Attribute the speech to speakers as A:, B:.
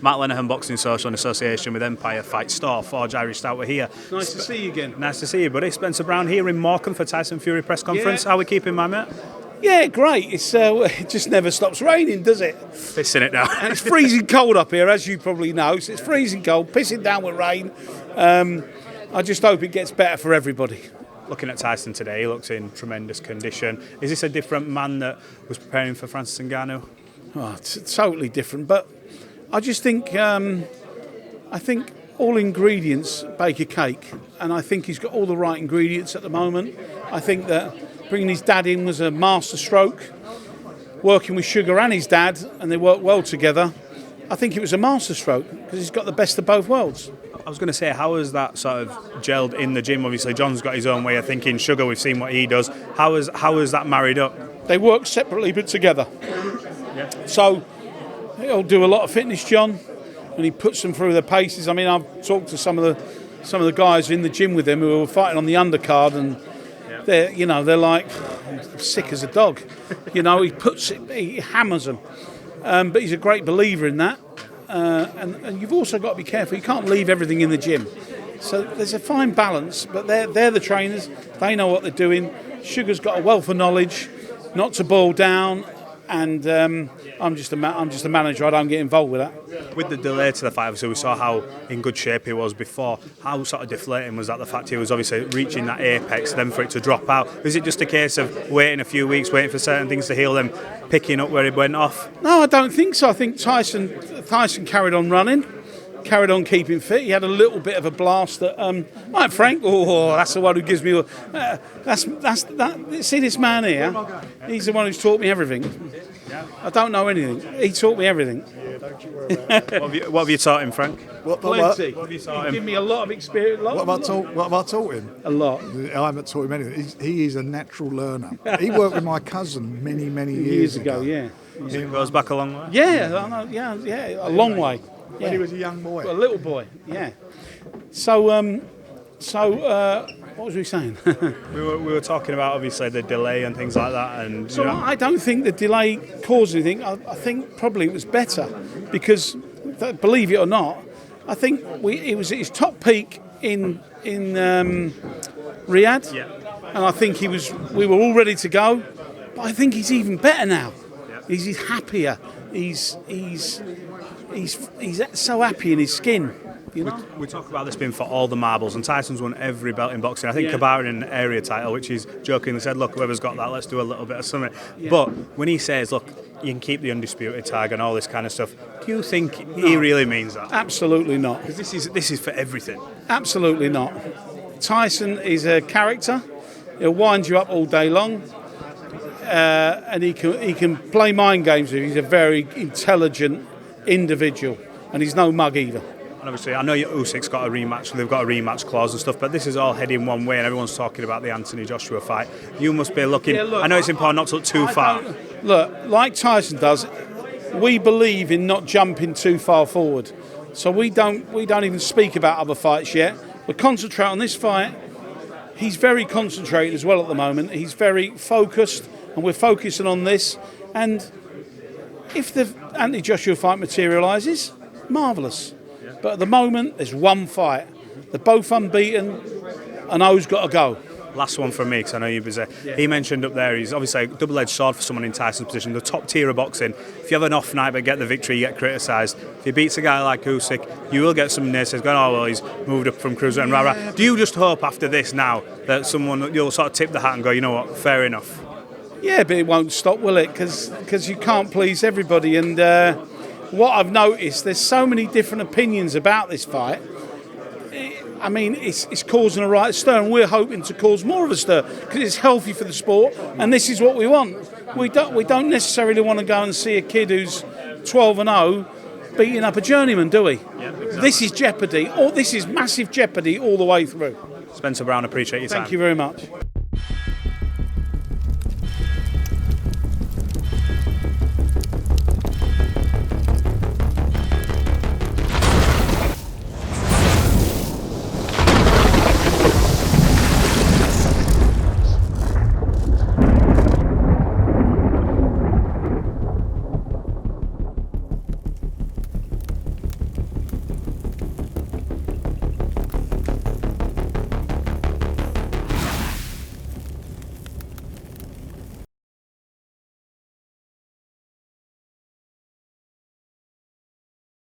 A: Matt Lenihan, Boxing Social in association with Empire Fight Store. Forged Irish Stout, we're here.
B: Nice to see you again.
A: Nice to see you, buddy. Spencer Brown here in Morecambe for Tyson Fury press conference. How are we keeping, my mate?
B: Yeah, great. It just never stops raining, does it?
A: Pissing it down.
B: And it's freezing cold up here, as you probably know. So it's freezing cold, pissing down with rain. I just hope it gets better for everybody.
A: Looking at Tyson today, he looks in tremendous condition. Is this a different man that was preparing for Francis Ngannou?
B: Oh, it's totally different, but I just think all ingredients bake a cake, and I think he's got all the right ingredients at the moment. I think that bringing his dad in was a master stroke. Working with Sugar and his dad, and they worked well together. I think it was a master stroke because he's got the best of both worlds.
A: I was going to say, how has that sort of gelled in the gym? Obviously, John's got his own way of thinking. Sugar, we've seen what he does. How is that married up?
B: They work separately but together.
A: Yeah.
B: So he'll do a lot of fitness, John, and he puts them through their paces. I mean, I've talked to some of the guys in the gym with him who were fighting on the undercard, and they're like sick as a dog. He hammers them. But he's a great believer in that. And you've also got to be careful. You can't leave everything in the gym. So there's a fine balance, but they're the trainers. They know what they're doing. Sugar's got a wealth of knowledge, not to boil down, and I'm just a manager. I don't get involved with that.
A: With the delay to the fight, so we saw how in good shape he was before. How sort of deflating was that? The fact he was obviously reaching that apex, then for it to drop out. Was it just a case of waiting a few weeks, waiting for certain things to heal, then picking up where it went off?
B: No, I don't think so. I think Tyson carried on running, carried on keeping fit. He had a little bit of a blast at right, Frank. Oh, that's the one who gives me. See this man here? He's the one who's taught me everything. I don't know anything. He taught me everything.
A: Yeah, don't you worry. What have you taught him, Frank?
B: Plenty.
A: What have you taught him?
B: Give me a lot of experience.
C: What have I taught him?
B: A lot.
C: I haven't taught him anything. He is a natural learner. He worked with my cousin many years ago.
B: Yeah.
A: It goes back a long way.
B: Yeah, I know, yeah, a long way. Yeah.
C: When he was a young boy.
B: A little boy. Yeah. So what was we saying?
A: we were talking about obviously the delay and things like that, and
B: so I don't think the delay caused anything. I think probably it was better because, believe it or not, I think it was at his top peak in Riyadh, and I think we were all ready to go. But I think he's even better now.
A: Yeah.
B: He's happier. He's so happy in his skin.
A: We talk about this being for all the marbles, and Tyson's won every belt in boxing. I think Kabara in an area title, which he's jokingly said, look, whoever's got that, let's do a little bit of something. Yeah. But when he says, look, you can keep the undisputed tag and all this kind of stuff, do you think he really means that?
B: Absolutely not.
A: Because this is for everything.
B: Absolutely not. Tyson is a character. He'll wind you up all day long. And he can play mind games with you. He's a very intelligent individual, and he's no mug either.
A: And obviously, I know Usyk's got a rematch, they've got a rematch clause and stuff, but this is all heading one way, and everyone's talking about the Anthony Joshua fight. You must be looking. Yeah, look, I know it's important not to look too far.
B: Look, like Tyson does, we believe in not jumping too far forward. So we don't even speak about other fights yet. We concentrate on this fight. He's very concentrated as well at the moment. He's very focused, and we're focusing on this. And if the Anthony Joshua fight materialises, marvellous. But at the moment, there's one fight. They're both unbeaten, and O's got to go.
A: Last one from me, because I know you're busy. Yeah. He mentioned up there, he's obviously a double-edged sword for someone in Tyson's position, the top tier of boxing. If you have an off night but get the victory, you get criticised. If he beats a guy like Usyk, you will get some naysayers going, oh, well, he's moved up from cruiser and rah-rah. Do you just hope after this now that you'll sort of tip the hat and go, you know what, fair enough?
B: Yeah, but it won't stop, will it? Because you can't please everybody, and what I've noticed, there's so many different opinions about this fight. I mean, it's causing a right stir, and we're hoping to cause more of a stir because it's healthy for the sport, and this is what we want. We don't necessarily want to go and see a kid who's 12-0 beating up a journeyman, do we? Yeah, exactly. This is jeopardy. This is massive jeopardy all the way through.
A: Spencer Brown, appreciate your time.
B: Thank you very much.